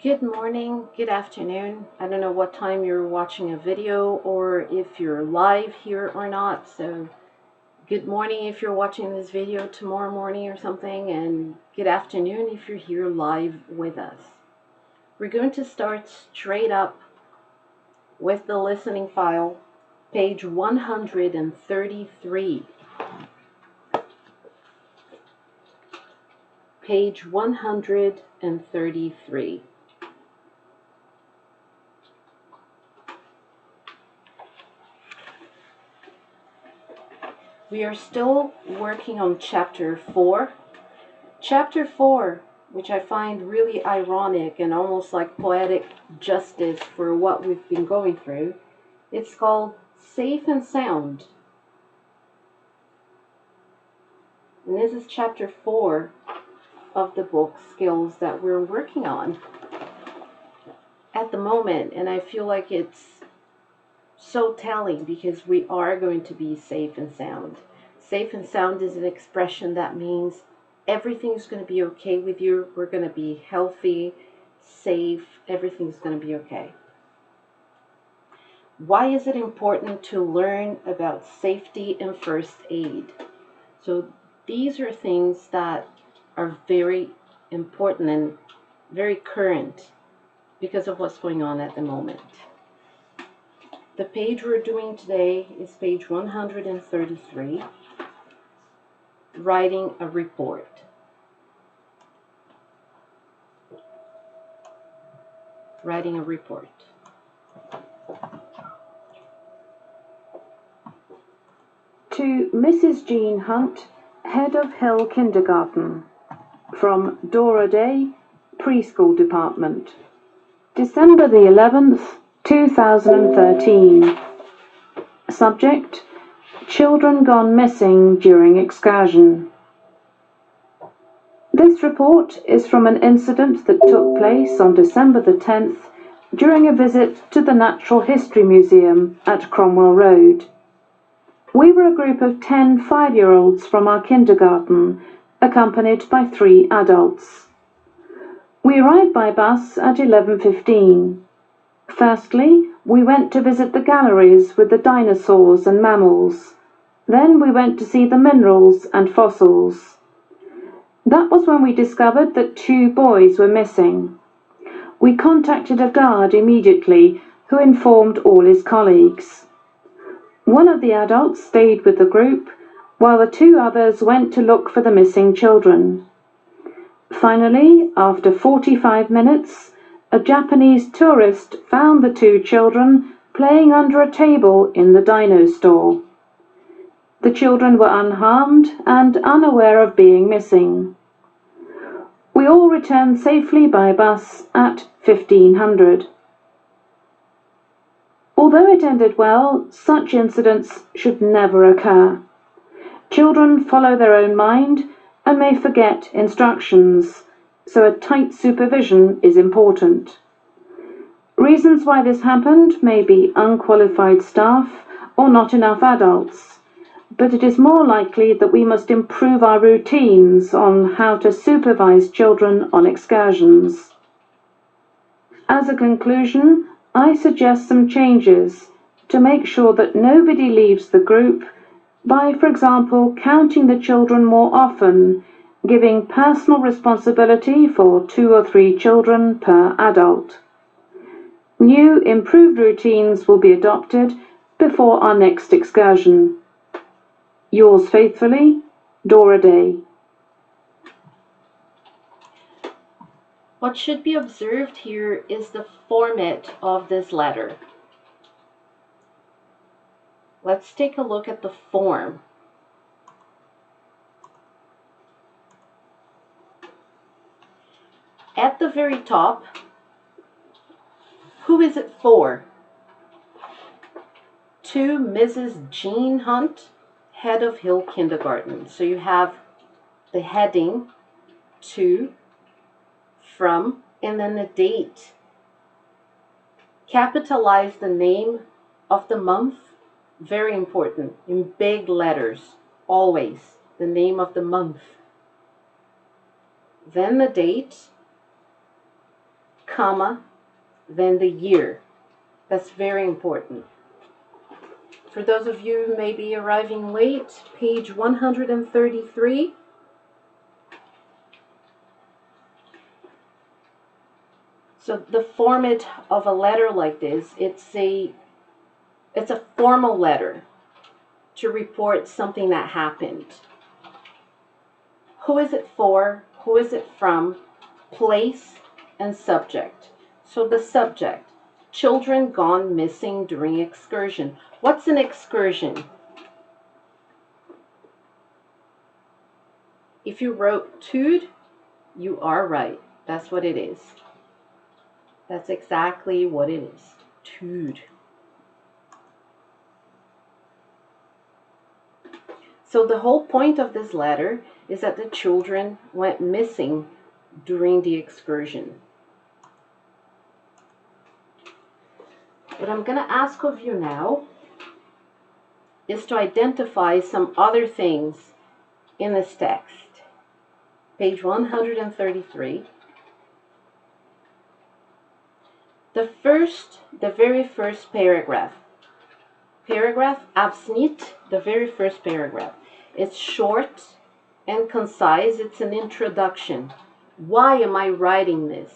Good morning, good afternoon. I don't know what time you're watching a video or if you're live here or not. So good morning if you're watching this video tomorrow morning or something, and good afternoon if you're here live with us. We're going to start straight up with the listening file, page 133. Page 133. We are still working on chapter 4. Chapter 4, which I find really ironic and almost like poetic justice for what we've been going through, it's called Safe and Sound. And this is chapter 4 of the book Skills that we're working on at the moment. And I feel like it's so telling because we are going to be safe and sound. Safe and sound is an expression that means everything's going to be okay with you. We're going to be healthy, safe, everything's going to be okay. Why is it important to learn about safety and first aid? So these are things that are very important and very current because of what's going on at the moment. The page we're doing today is page 133, writing a report. Writing a report. To Mrs. Jean Hunt, Head of Hill Kindergarten, from Dora Day, Preschool Department. December the 11th, 2013. Subject: Children gone missing during excursion. This report is from an incident that took place on December the 10th during a visit to the Natural History Museum at Cromwell Road. We were a group of 10 5-year-olds from our kindergarten, accompanied by 3 adults. We arrived by bus at 11:15. Firstly, we went to visit the galleries with the dinosaurs and mammals. Then we went to see the minerals and fossils. That was when we discovered that 2 boys were missing. We contacted a guard immediately, who informed all his colleagues. One of the adults stayed with the group, while the 2 others went to look for the missing children. Finally, after 45 minutes, a Japanese tourist found the 2 children playing under a table in the dino store. The children were unharmed and unaware of being missing. We all returned safely by bus at 1500. Although it ended well, such incidents should never occur. Children follow their own mind and may forget instructions, so a tight supervision is important. Reasons why this happened may be unqualified staff or not enough adults, but it is more likely that we must improve our routines on how to supervise children on excursions. As a conclusion, I suggest some changes to make sure that nobody leaves the group by, for example, counting the children more often, giving personal responsibility for 2 or 3 children per adult. New, improved routines will be adopted before our next excursion. Yours faithfully, Dora Day. What should be observed here is the format of this letter. Let's take a look at the form. At the very top, who is it for? To Mrs. Jean Hunt, Head of Hill Kindergarten. So you have the heading, to, from, and then the date. Capitalize the name of the month. Very important, in big letters, always, the name of the month. Then the date. comma, then the year. That's very important. For those of you who may be arriving late, page 133. So the format of a letter like this, it's a formal letter to report something that happened. Who is it for? Who is it from? Place and subject. So the subject, children gone missing during excursion. What's an excursion? If you wrote tude, you are right. That's what it is. That's exactly what it is. Tude. So the whole point of this letter is that the children went missing during the excursion. What I'm going to ask of you now is to identify some other things in this text. Page 133. The very first paragraph. Paragraph, Abschnitt, the very first paragraph. It's short and concise. It's an introduction. Why am I writing this?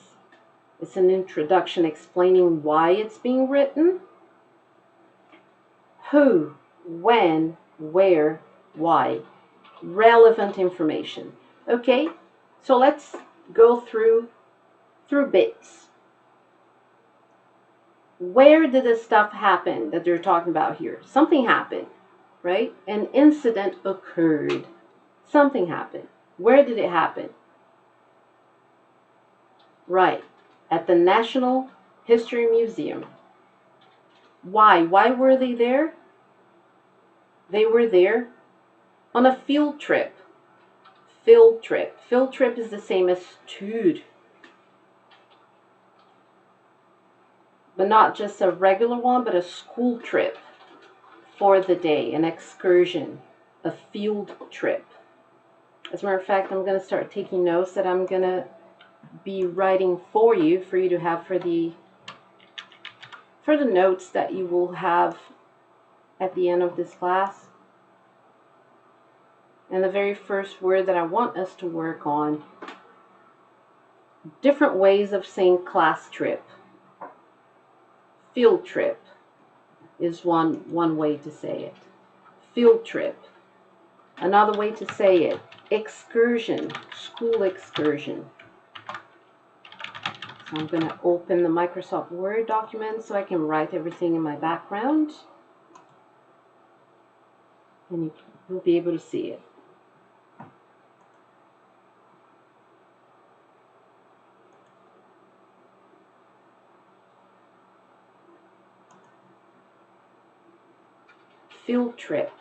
It's an introduction explaining why it's being written. Who, when, where, why. Relevant information. Okay, so let's go through bits. Where did this stuff happen that they're talking about here? Something happened, right? An incident occurred. Something happened. Where did it happen? Right, at the National History Museum. Why? Why were they there? They were there on a field trip. Field trip. Field trip is the same as tude. But not just a regular one, but a school trip for the day, an excursion, a field trip. As a matter of fact, I'm going to start taking notes that I'm going to be writing for you to have for the notes that you will have at the end of this class. And the very first word that I want us to work on, different ways of saying class trip. Field trip is one way to say it. Field trip. Another way to say it, excursion, school excursion. So I'm going to open the Microsoft Word document so I can write everything in my background. And you'll be able to see it. Field trip.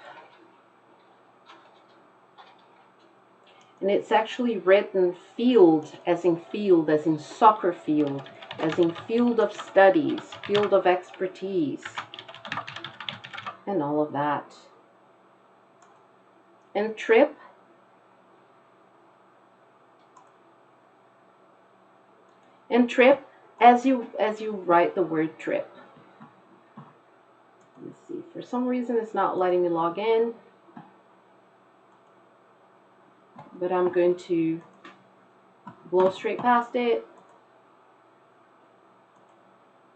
And it's actually written field as in soccer field, as in field of studies, field of expertise, and all of that. And trip, as you write the word trip. Let's see, for some reason it's not letting me log in. But I'm going to blow straight past it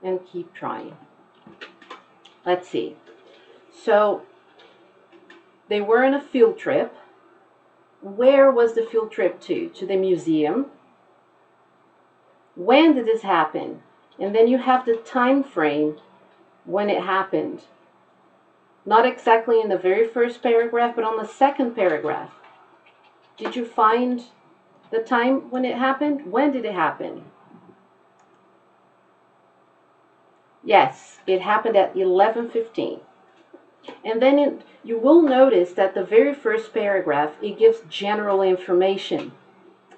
and keep trying. Let's see. So they were on a field trip. Where was the field trip to? To the museum. When did this happen? And then you have the time frame when it happened. Not exactly in the very first paragraph, but on the second paragraph. Did you find the time when it happened? When did it happen? Yes, it happened at 11:15. And then you will notice that the very first paragraph, it gives general information.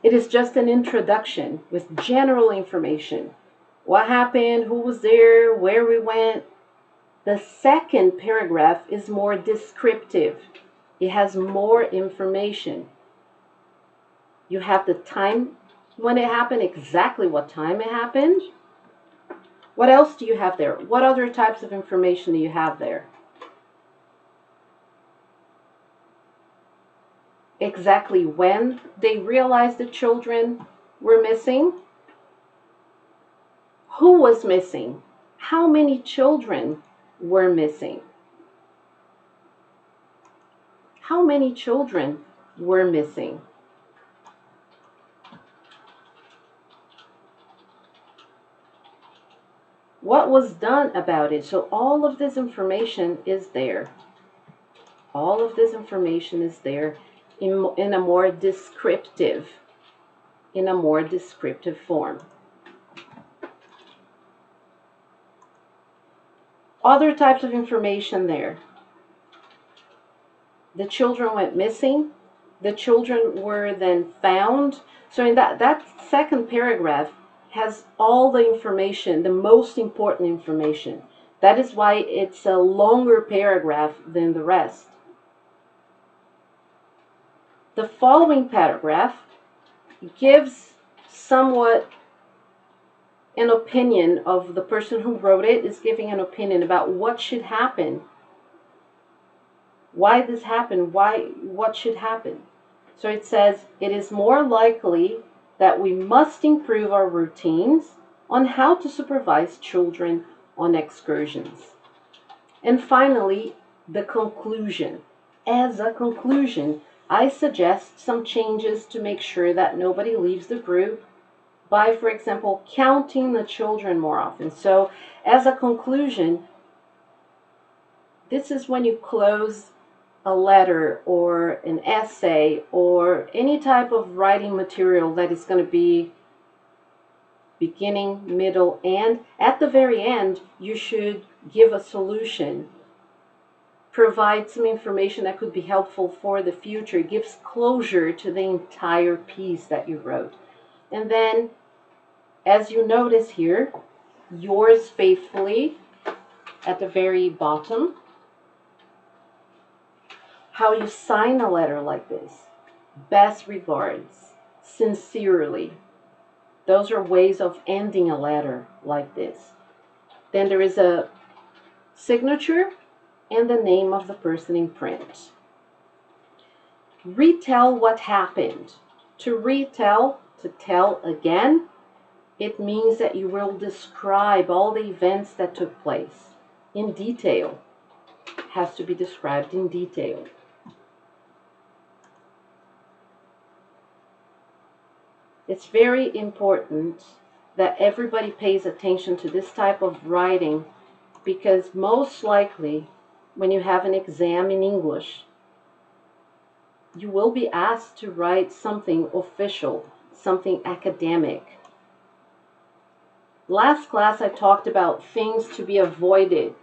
It is just an introduction with general information. What happened, who was there, where we went. The second paragraph is more descriptive. It has more information. You have the time when it happened, exactly what time it happened. What else do you have there? What other types of information do you have there? Exactly when they realized the children were missing. Who was missing? How many children were missing? How many children were missing? What was done about it? So all of this information is there. All of this information is there in a more descriptive form. Other types of information there. The children went missing. The children were then found. So in that second paragraph has all the information, the most important information. That is why it's a longer paragraph than the rest. The following paragraph gives somewhat an opinion of the person who wrote it, is giving an opinion about what should happen. Why this happened, what should happen. So it says, it is more likely that we must improve our routines on how to supervise children on excursions. And finally, the conclusion. As a conclusion, I suggest some changes to make sure that nobody leaves the group by, for example, counting the children more often. So as a conclusion, this is when you close a letter or an essay or any type of writing material that is going to be beginning, middle, and at the very end, you should give a solution, provide some information that could be helpful for the future. It gives closure to the entire piece that you wrote. And then, as you notice here, yours faithfully at the very bottom, how you sign a letter like this. Best regards, sincerely. Those are ways of ending a letter like this. Then there is a signature and the name of the person in print. Retell what happened. To retell, to tell again, it means that you will describe all the events that took place in detail. It has to be described in detail. It's very important that everybody pays attention to this type of writing, because most likely when you have an exam in English, you will be asked to write something official, something academic. Last class I talked about things to be avoided.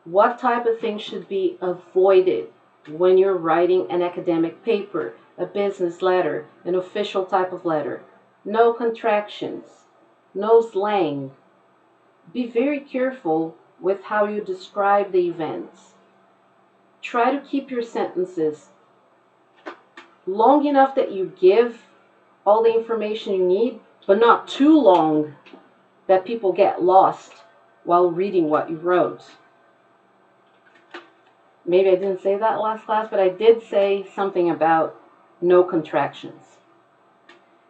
What type of things should be avoided when you're writing an academic paper, a business letter, an official type of letter? No contractions, no slang. Be very careful with how you describe the events. Try to keep your sentences long enough that you give all the information you need, but not too long that people get lost while reading what you wrote. Maybe I didn't say that last class, but I did say something about no contractions.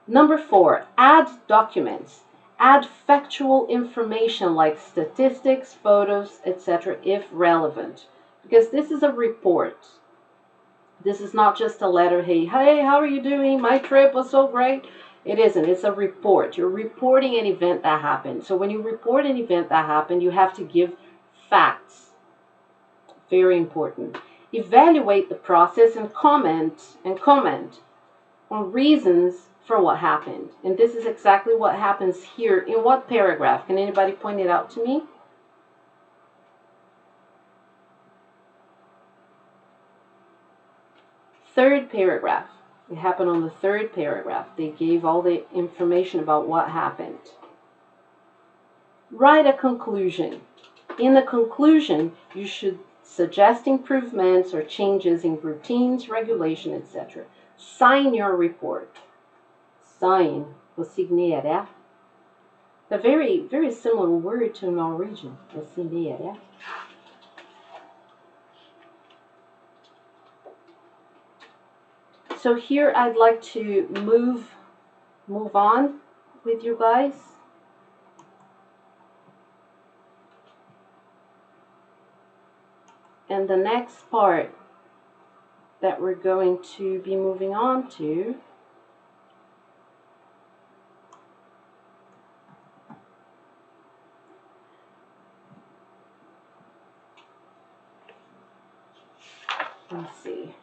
Number 4, add documents. Add factual information like statistics, photos, etc. if relevant. Because this is a report. This is not just a letter, hey, how are you doing? My trip was so great. It isn't. It's a report. You're reporting an event that happened. So when you report an event that happened, you have to give facts. Very important. Evaluate the process and comment on reasons for what happened. And this is exactly what happens here. In what paragraph? Can anybody point it out to me? Third paragraph. It happened on the third paragraph. They gave all the information about what happened. Write a conclusion. In the conclusion, you should suggest improvements or changes in routines, regulation, etc. Sign your report. Sign signera. A very, very similar word to Norwegian, signera. So here I'd like to move on with you guys. And the next part that we're going to be moving on to let's see.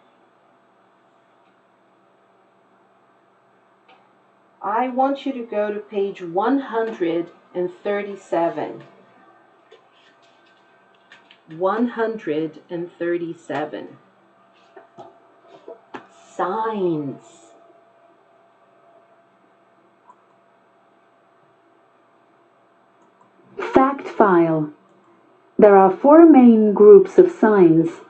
I want you to go to page 137. 137. Signs. Fact file. There are 4 main groups of signs.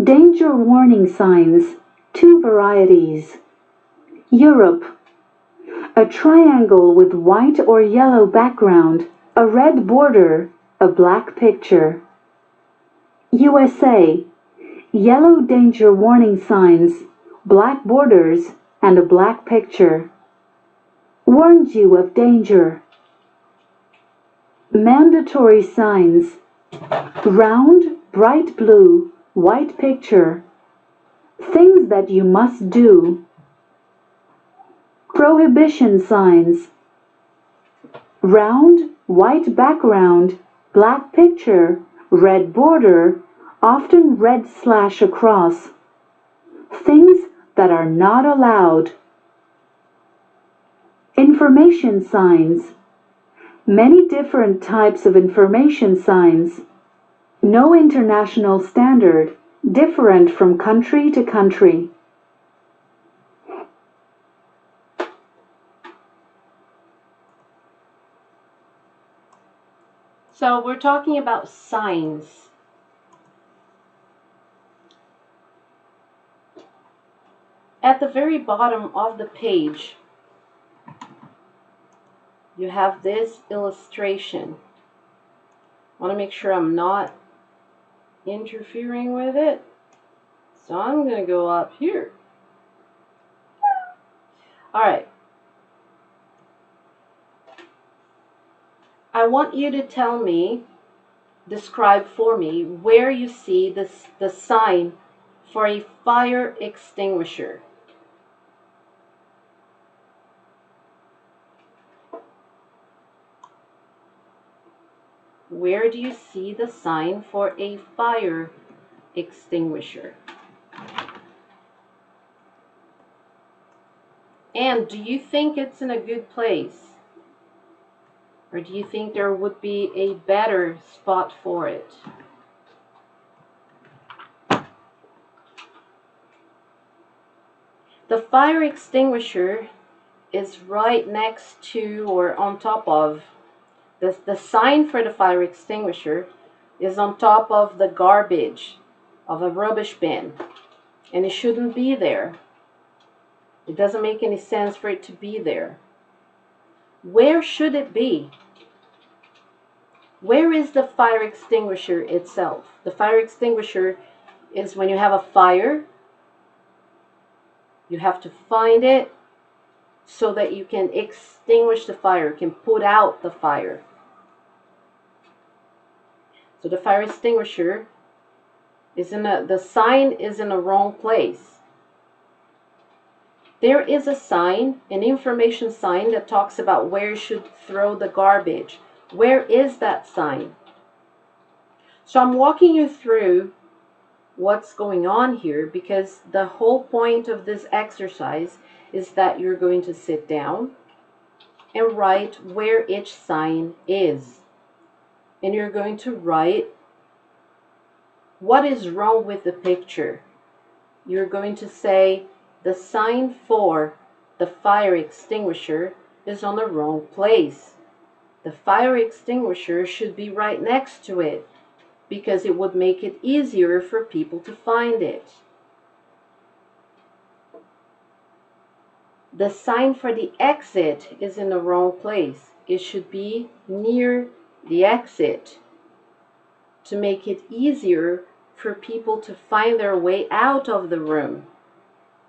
Danger warning signs, 2 varieties. Europe. A triangle with white or yellow background, a red border, a black picture. USA. Yellow danger warning signs, black borders, and a black picture. Warns you of danger. Mandatory signs. Round, bright blue, white picture. Things that you must do. Prohibition signs. Round, white background, black picture, red border, often red slash across. Things that are not allowed. Information signs. Many different types of information signs. No international standard, different from country to country. So we're talking about signs. At the very bottom of the page, you have this illustration. I want to make sure I'm not interfering with it. So I'm going to go up here. All right. I want you to tell me, describe for me, where you see the sign for a fire extinguisher. Where do you see the sign for a fire extinguisher? And do you think it's in a good place? Or do you think there would be a better spot for it? The fire extinguisher is right next to or on top of, the sign for the fire extinguisher is on top of the garbage of a rubbish bin. And it shouldn't be there. It doesn't make any sense for it to be there. Where should it be? Where is the fire extinguisher itself? The fire extinguisher is when you have a fire, you have to find it so that you can extinguish the fire, can put out the fire. So the fire extinguisher is the sign is in the wrong place. There is a sign, an information sign that talks about where you should throw the garbage. Where is that sign? So I'm walking you through what's going on here because the whole point of this exercise is that you're going to sit down and write where each sign is. And you're going to write what is wrong with the picture. You're going to say the sign for the fire extinguisher is on the wrong place. The fire extinguisher should be right next to it because it would make it easier for people to find it. the sign for the exit is in the wrong place. It should be near the exit to make it easier for people to find their way out of the room.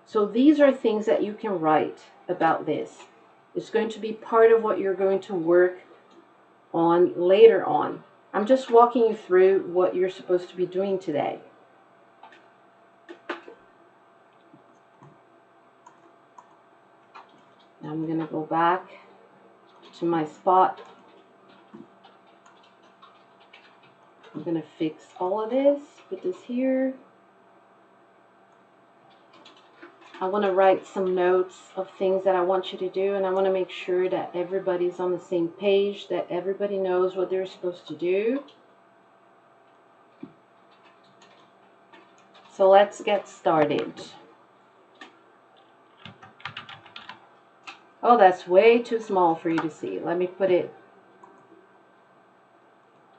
So these are things that you can write about this. It's going to be part of what you're going to work on later on. I'm just walking you through what you're supposed to be doing today. Now I'm going to go back to my spot. I'm going to fix all of this, put this here. I want to write some notes of things that I want you to do, and I want to make sure that everybody's on the same page, that everybody knows what they're supposed to do. So let's get started. Oh, that's way too small for you to see. Let me put it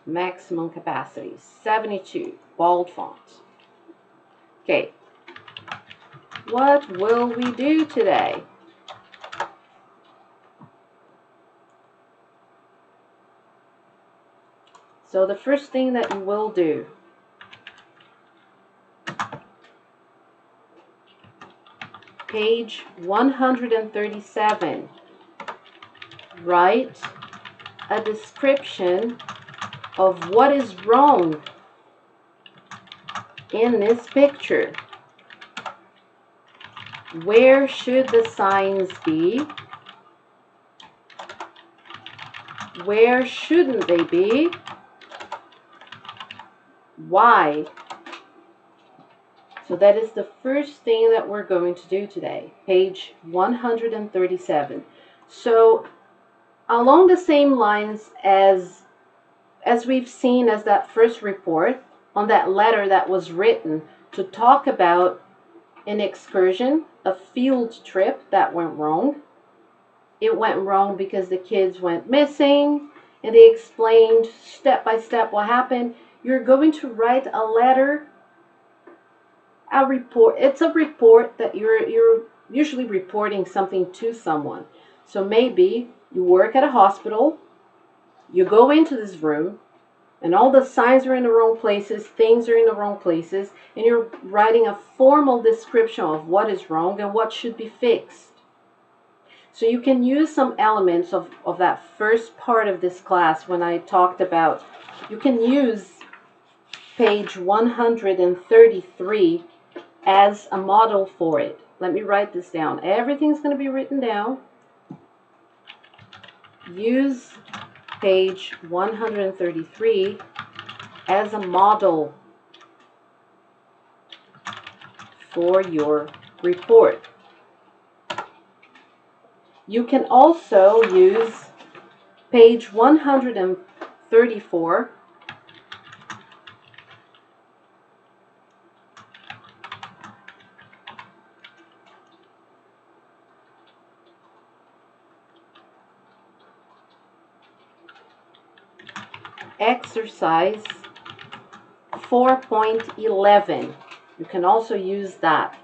maximum capacity, 72, bold font. Okay, what will we do today? So the first thing that you will do, page 137, write a description of what is wrong in this picture. Where should the signs be? Where shouldn't they be? Why? So that is the first thing that we're going to do today, page 137. So along the same lines as we've seen as that first report on that letter that was written to talk about an excursion, a field trip that went wrong. It went wrong because the kids went missing, and they explained step by step what happened. You're going to write a letter, a report. It's a report that you're usually reporting something to someone. So maybe you work at a hospital, you go into this room, and all the signs are in the wrong places, things are in the wrong places, and you're writing a formal description of what is wrong and what should be fixed. So you can use some elements of that first part of this class when I talked about, you can use page 133 as a model for it. Let me write this down. Everything's going to be written down. Use page 133 as a model for your report. You can also use page 134 exercise 4.11. You can also use that.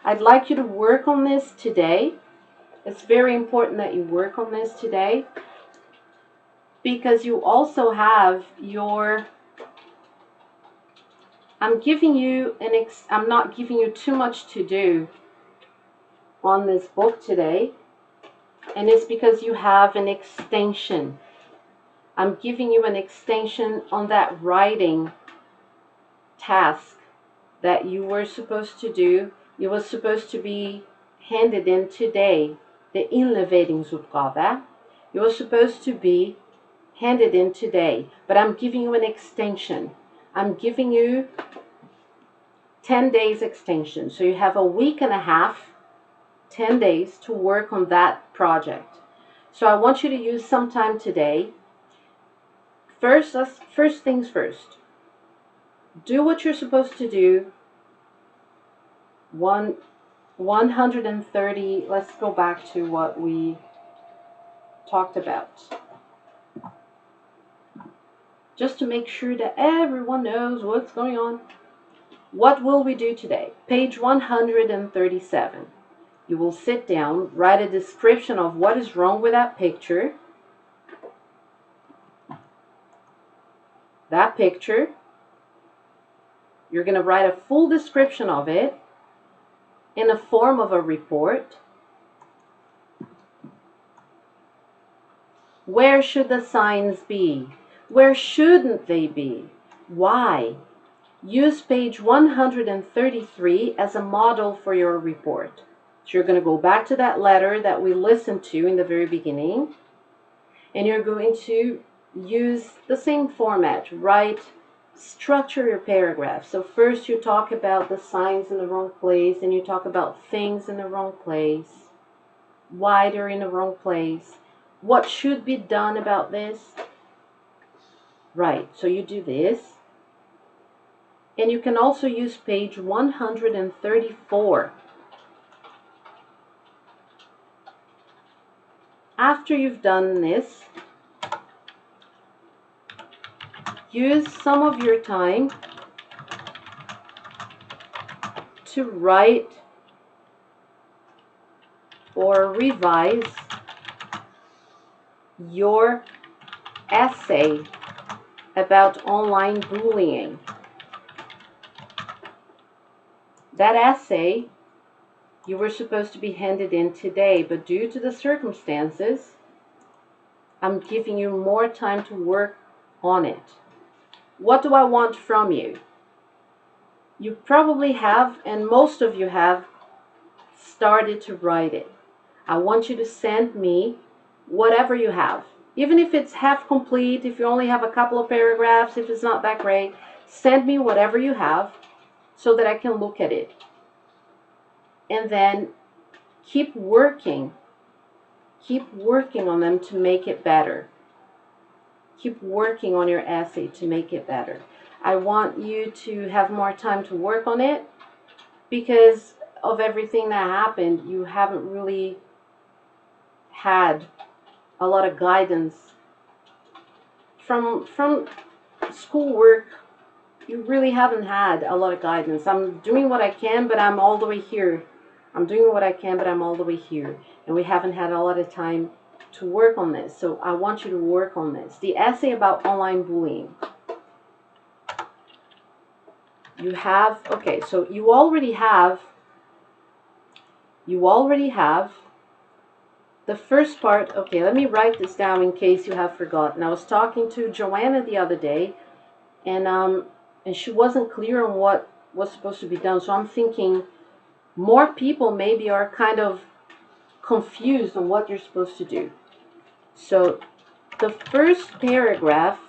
I'd like you to work on this today. It's very important that you work on this today because you also have your, I'm not giving you too much to do on this book today, and it's because you have an extension. I'm giving you an extension on that writing task that you were supposed to do. It was supposed to be handed in today, the inleveringsoppgave. It was supposed to be handed in today, but I'm giving you an extension. I'm giving you 10 days extension. So you have a week and a half, 10 days to work on that project. So I want you to use some time today. First things first. Do what you're supposed to do. 130, let's go back to what we talked about. Just to make sure that everyone knows what's going on. What will we do today? Page 137. You will sit down, write a description of what is wrong with that picture. That picture, you're going to write a full description of it in the form of a report. Where should the signs be? Where shouldn't they be? Why? Use page 133 as a model for your report. So you're going to go back to that letter that we listened to in the very beginning, and you're going to use the same format. Structure your paragraph. So first you talk about the signs in the wrong place, and you talk about things in the wrong place, why they're in the wrong place, what should be done about this. Right, so you do this. And you can also use page 134. After you've done this, use some of your time to write or revise your essay about online bullying. That essay you were supposed to be handed in today, but due to the circumstances, I'm giving you more time to work on it. What do I want from you? You probably have, and most of you have, started to write it. I want you to send me whatever you have. Even if it's half complete, if you only have a couple of paragraphs, if it's not that great, send me whatever you have so that I can look at it. And then keep working on them to make it better. Keep working on your essay to make it better. I want you to have more time to work on it because of everything that happened. You haven't really had a lot of guidance from schoolwork. You really haven't had a lot of guidance. I'm doing what I can, but I'm all the way here. I'm doing what I can, but I'm all the way here. And we haven't had a lot of time to work on this. So I want you to work on this. The essay about online bullying. You have, okay, so you already have the first part. Okay, let me write this down in case you have forgotten. I was talking to Joanna the other day, and she wasn't clear on what was supposed to be done. So I'm thinking more people maybe are kind of confused on what you're supposed to do. So the first paragraph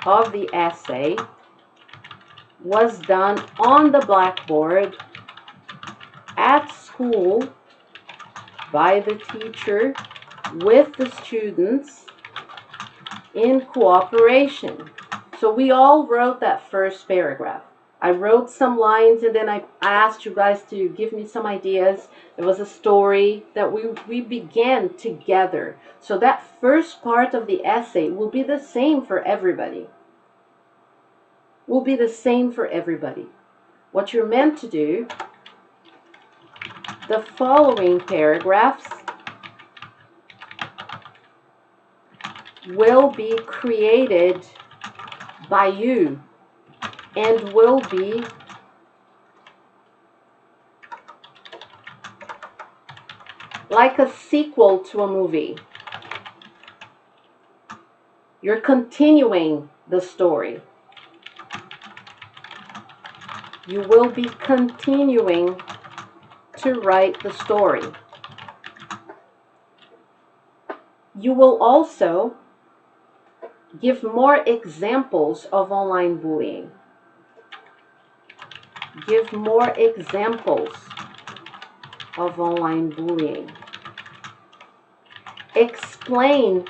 of the essay was done on the blackboard at school by the teacher with the students in cooperation. So we all wrote that first paragraph. I wrote some lines, and then I asked you guys to give me some ideas. It was a story that we began together. So that first part of the essay will be the same for everybody. Will be the same for everybody. What you're meant to do, the following paragraphs will be created by you and will be like a sequel to a movie. You're continuing the story. You will be continuing to write the story. You will also give more examples of online bullying. Give more examples of online bullying. Explain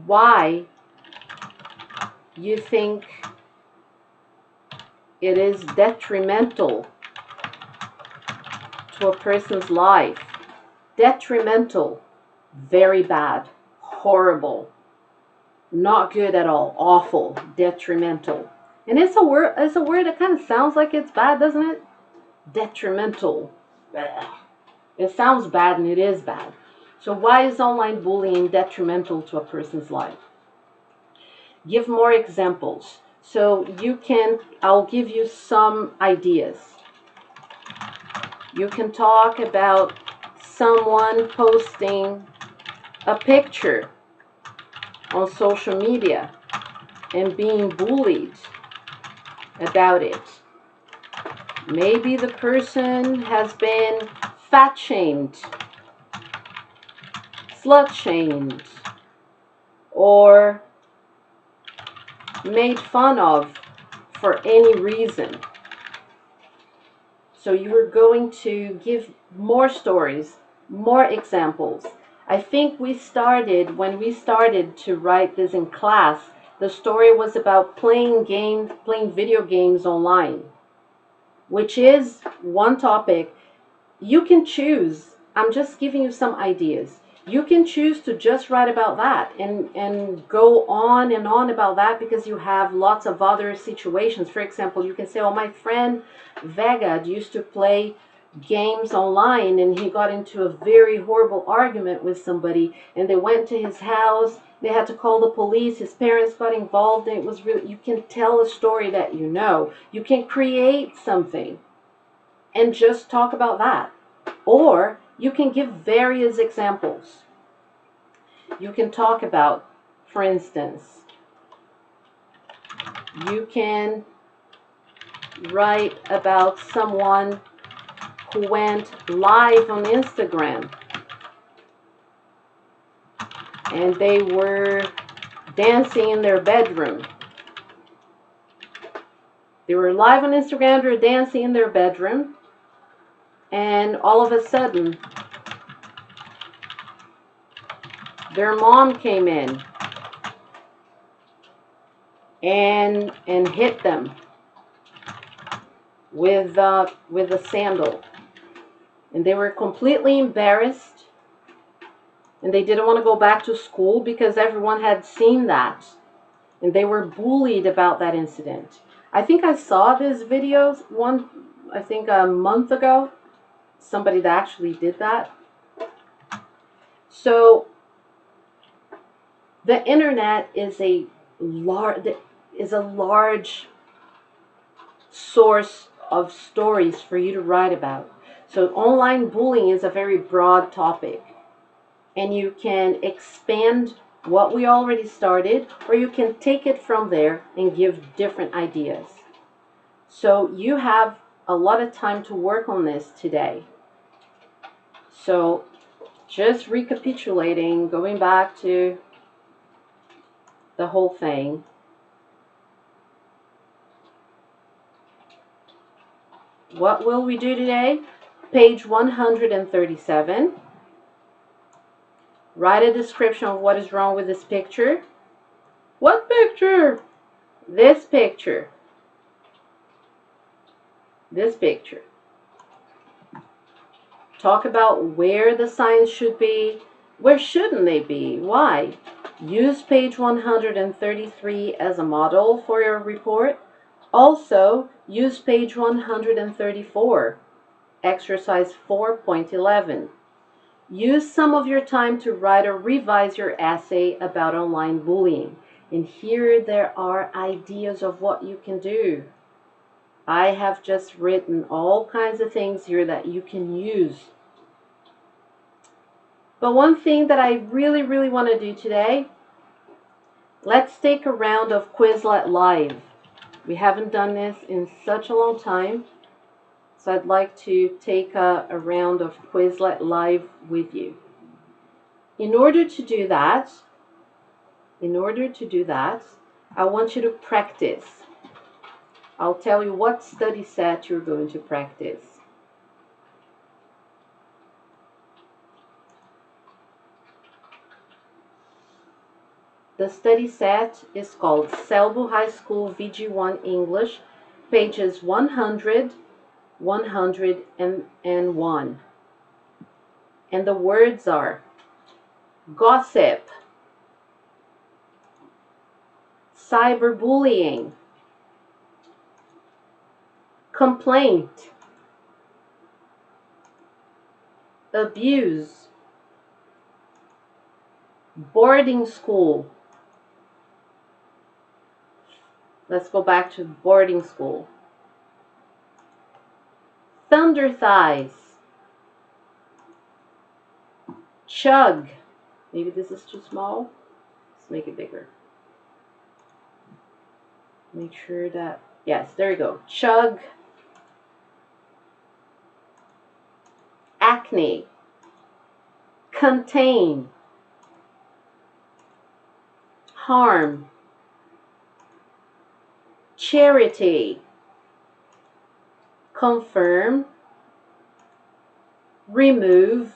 why you think it is detrimental to a person's life. Detrimental, very bad, horrible, not good at all, awful, detrimental. And it's a word that kind of sounds like it's bad, doesn't it? Detrimental. It sounds bad and it is bad. So why is online bullying detrimental to a person's life? Give more examples. So I'll give you some ideas. You can talk about someone posting a picture on social media and being bullied about it. Maybe the person has been fat shamed, slut shamed, or made fun of for any reason. So you are going to give more stories, more examples. I think when we started to write this in class, the story was about playing video games online, which is one topic. You can choose. I'm just giving you some ideas. You can choose to just write about that and go on and on about that, because you have lots of other situations. For example, you can say, oh, my friend Vega used to play games online and he got into a very horrible argument with somebody and they went to his house. They had to call the police. His parents got involved, and it was really, you can tell a story that you know. You can create something and just talk about that. Or you can give various examples. You can talk about, for instance, you can write about someone who went live on Instagram and they were dancing in their bedroom. They were live on Instagram, they were dancing in their bedroom, and all of a sudden their mom came in and hit them with a sandal, and they were completely embarrassed, and they didn't want to go back to school because everyone had seen that, and they were bullied about that incident. I think I saw this video a month ago, somebody that actually did that. So the internet is a large source of stories for you to write about. So online bullying is a very broad topic, and you can expand what we already started, or you can take it from there and give different ideas. So you have a lot of time to work on this today. So just recapitulating, going back to the whole thing. What will we do today? Page 137. Write a description of what is wrong with this picture. What picture? This picture. This picture. Talk about where the signs should be. Where shouldn't they be? Why? Use page 133 as a model for your report. Also, use page 134, exercise 4.11. Use some of your time to write or revise your essay about online bullying. And here there are ideas of what you can do. I have just written all kinds of things here that you can use. But one thing that I really, really want to do today, let's take a round of Quizlet Live. We haven't done this in such a long time, so I'd like to take a round of Quizlet Live with you. In order to do that, I want you to practice. I'll tell you what study set you're going to practice. The study set is called Selbo High School VG1 English, pages 100, 101. And the words are gossip, cyberbullying, complaint, abuse, boarding school. Let's go back to boarding school. Thunder thighs, chug. Maybe this is too small. Let's make it bigger. Make sure that, yes, there you go. Chug, acne, contain, harm, charity, confirm, remove,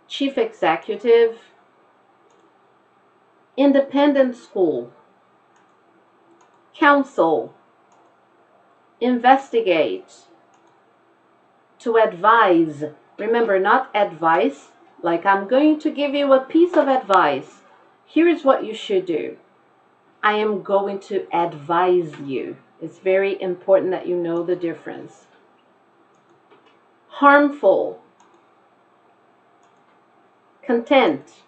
chief executive, independent school, counsel, investigate, to advise. Remember, not advice, like I'm going to give you a piece of advice. Here's what you should do. I am going to advise you. It's very important that you know the difference. Harmful, content.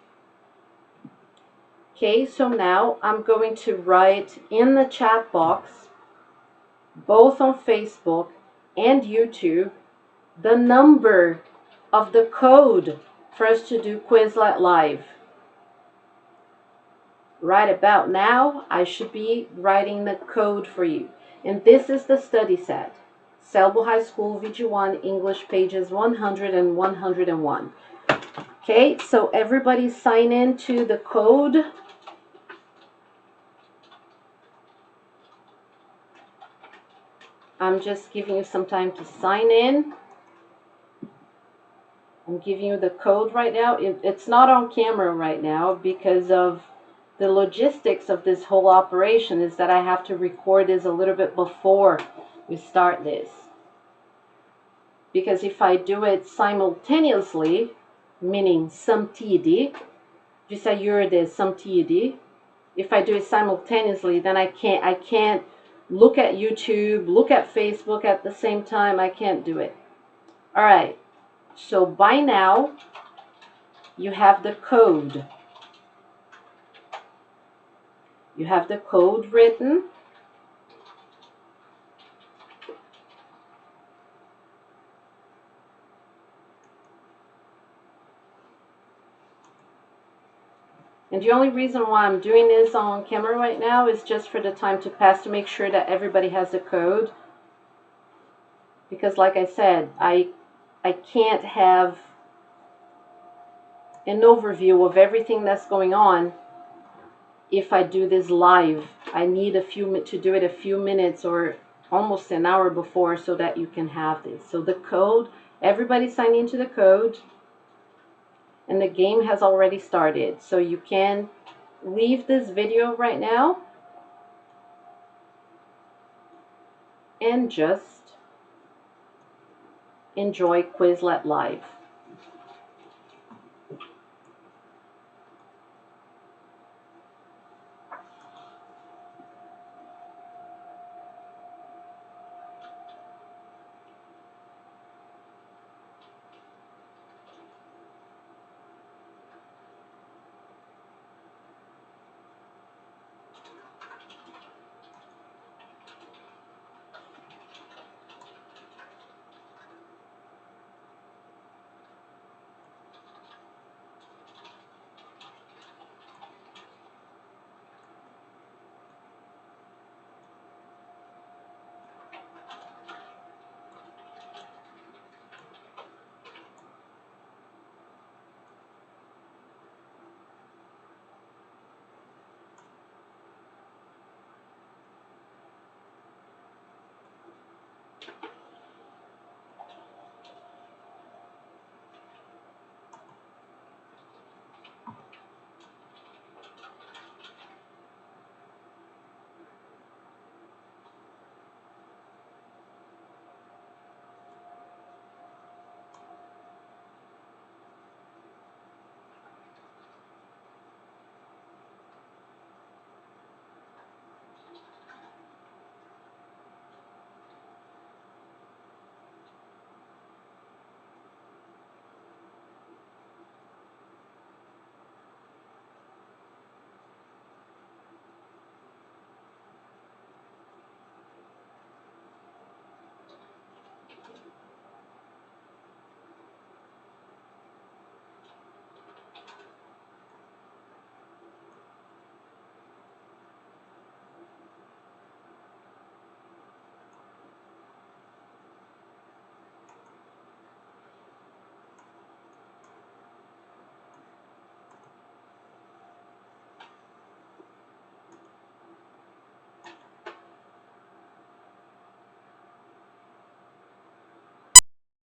Okay, so now I'm going to write in the chat box, both on Facebook and YouTube, the number of the code for us to do Quizlet Live. Right about now, I should be writing the code for you. And this is the study set. Selbo High School VG1 English pages 100 and 101. Okay, so everybody sign in to the code. I'm just giving you some time to sign in. I'm giving you the code right now. It's not on camera right now because of the logistics of this whole operation is that I have to record this a little bit before we start this. Because if I do it simultaneously, meaning samtidig, vissa gör det samtidig, if I do it simultaneously, then I can't look at YouTube, look at Facebook at the same time. I can't do it. All right. So by now, you have the code. You have the code written. And the only reason why I'm doing this on camera right now is just for the time to pass to make sure that everybody has the code. Because like I said, I can't have an overview of everything that's going on if I do this live. I need to do it a few minutes or almost an hour before so that you can have this. So the code, everybody sign into the code, and the game has already started. So you can leave this video right now and just enjoy Quizlet Live.